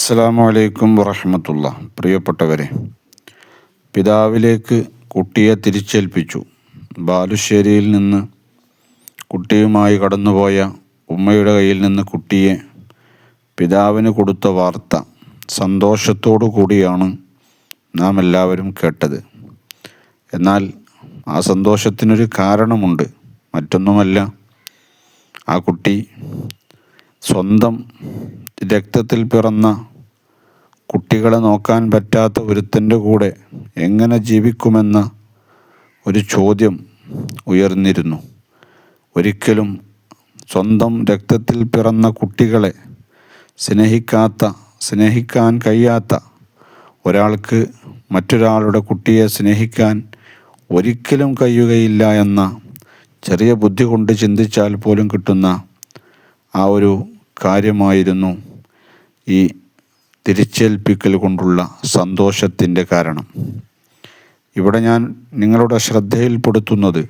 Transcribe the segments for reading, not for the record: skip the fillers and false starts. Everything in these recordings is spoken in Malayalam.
അസ്സലാമു അലൈക്കും വറഹ്മത്തുള്ളാ. പ്രിയപ്പെട്ടവരെ, പിതാവിലേക്ക് കുട്ടിയെ തിരിച്ചേൽപ്പിച്ചു. ബാലുശ്ശേരിയിൽ നിന്ന് കുട്ടിയുമായി കടന്നുപോയ ഉമ്മയുടെ കയ്യിൽ നിന്ന് കുട്ടിയെ പിതാവിന് കൊടുത്ത വാർത്ത സന്തോഷത്തോടു കൂടിയാണ് നാം എല്ലാവരും കേട്ടത്. എന്നാൽ ആ സന്തോഷത്തിനൊരു കാരണമുണ്ട്. മറ്റൊന്നുമല്ല, ആ കുട്ടി സ്വന്തം രക്തത്തിൽ പിറന്ന കുട്ടികളെ നോക്കാൻ പറ്റാത്ത ഒരുത്തൻ്റെ കൂടെ എങ്ങനെ ജീവിക്കുമെന്ന ഒരു ചോദ്യം ഉയർന്നിരുന്നു. ഒരിക്കലും സ്വന്തം രക്തത്തിൽ പിറന്ന കുട്ടികളെ സ്നേഹിക്കാൻ കഴിയാത്ത ഒരാൾക്ക് മറ്റൊരാളുടെ കുട്ടിയെ സ്നേഹിക്കാൻ ഒരിക്കലും കഴിയുകയില്ല എന്ന ചെറിയ ബുദ്ധി കൊണ്ട് ചിന്തിച്ചാൽ പോലും കിട്ടുന്ന ആ ഒരു കാര്യമായിരുന്നു ഈ തിരിച്ചേൽപ്പിക്കൽ കൊണ്ടുള്ള സന്തോഷത്തിൻ്റെ കാരണം. ഇവിടെ ഞാൻ നിങ്ങളുടെ ശ്രദ്ധയിൽപ്പെടുത്തുന്നത്,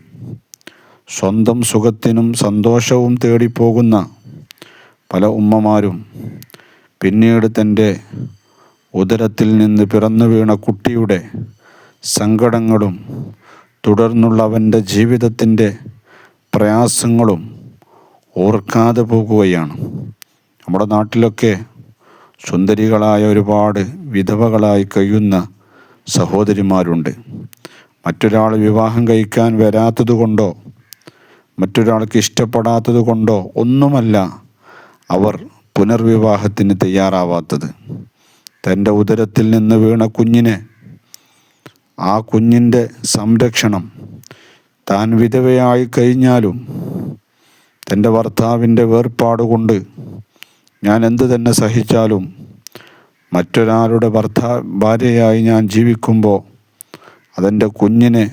സ്വന്തം സുഖത്തിനും സന്തോഷവും തേടിപ്പോകുന്ന പല ഉമ്മമാരും പിന്നീട് തൻ്റെ ഉദരത്തിൽ നിന്ന് പിറന്നു വീണ കുട്ടിയുടെ സങ്കടങ്ങളും തുടർന്നുള്ള അവൻ്റെ ജീവിതത്തിൻ്റെ പ്രയാസങ്ങളും ഓർക്കാതെ പോകുകയാണ്. നമ്മുടെ നാട്ടിലൊക്കെ സുന്ദരികളായ ഒരുപാട് വിധവകളായി കഴിയുന്ന സഹോദരിമാരുണ്ട്. മറ്റൊരാൾ വിവാഹം കഴിക്കാൻ വരാത്തത് കൊണ്ടോ മറ്റൊരാൾക്ക് ഇഷ്ടപ്പെടാത്തത് കൊണ്ടോ ഒന്നുമല്ല അവർ പുനർവിവാഹത്തിന് തയ്യാറാവാത്തത്. തൻ്റെ ഉദരത്തിൽ നിന്ന് വീണ കുഞ്ഞിനെ, ആ കുഞ്ഞിൻ്റെ സംരക്ഷണം താൻ വിധവയായി കഴിഞ്ഞാലും തൻ്റെ ഭർത്താവിൻ്റെ വേർപാടുകൊണ്ട് ഞാൻ എന്തു തന്നെ സഹിച്ചാലും മറ്റൊരാളുടെ ഭാര്യയായി ഞാൻ ജീവിക്കുമ്പോൾ അതെൻ്റെ കുഞ്ഞിനെ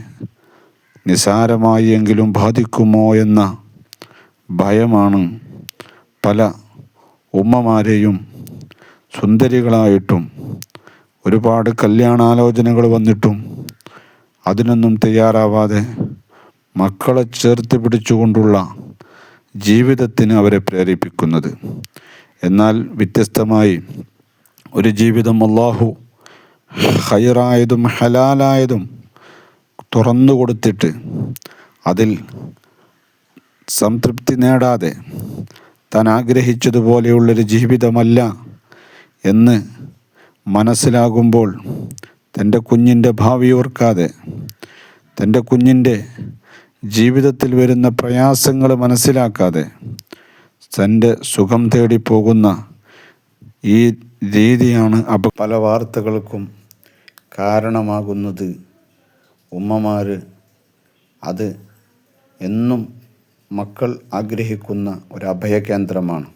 നിസാരമായി എങ്കിലും ബാധിക്കുമോ എന്ന ഭയമാണ് പല ഉമ്മമാരെയും സുന്ദരികളായിട്ടും ഒരുപാട് കല്യാണാലോചനകൾ വന്നിട്ടും അതിനൊന്നും തയ്യാറാവാതെ മക്കളെ ചേർത്ത് പിടിച്ചുകൊണ്ടുള്ള ജീവിതത്തിന് അവരെ പ്രേരിപ്പിക്കുന്നത്. എന്നാൽ വ്യത്യസ്തമായി ഒരു ജീവിതം അല്ലാഹു ഖൈറായതും ഹലാലായതും തുറന്നു കൊടുത്തിട്ട് അതിൽ സംതൃപ്തി നേടാതെ താൻ ആഗ്രഹിച്ചതുപോലെയുള്ളൊരു ജീവിതമല്ല എന്ന് മനസ്സിലാകുമ്പോൾ തൻ്റെ കുഞ്ഞിൻ്റെ ഭാവി ഓർക്കാതെ, തൻ്റെ കുഞ്ഞിൻ്റെ ജീവിതത്തിൽ വരുന്ന പ്രയാസങ്ങൾ മനസ്സിലാക്കാതെ തൻ്റെ സുഖം തേടിപ്പോകുന്ന ഈ രീതിയാണ് പല വാർത്തകൾക്കും കാരണമാകുന്നത്. ഉമ്മമാർ അത് എന്നും മക്കൾ ആഗ്രഹിക്കുന്ന ഒരു അഭയകേന്ദ്രമാണ്.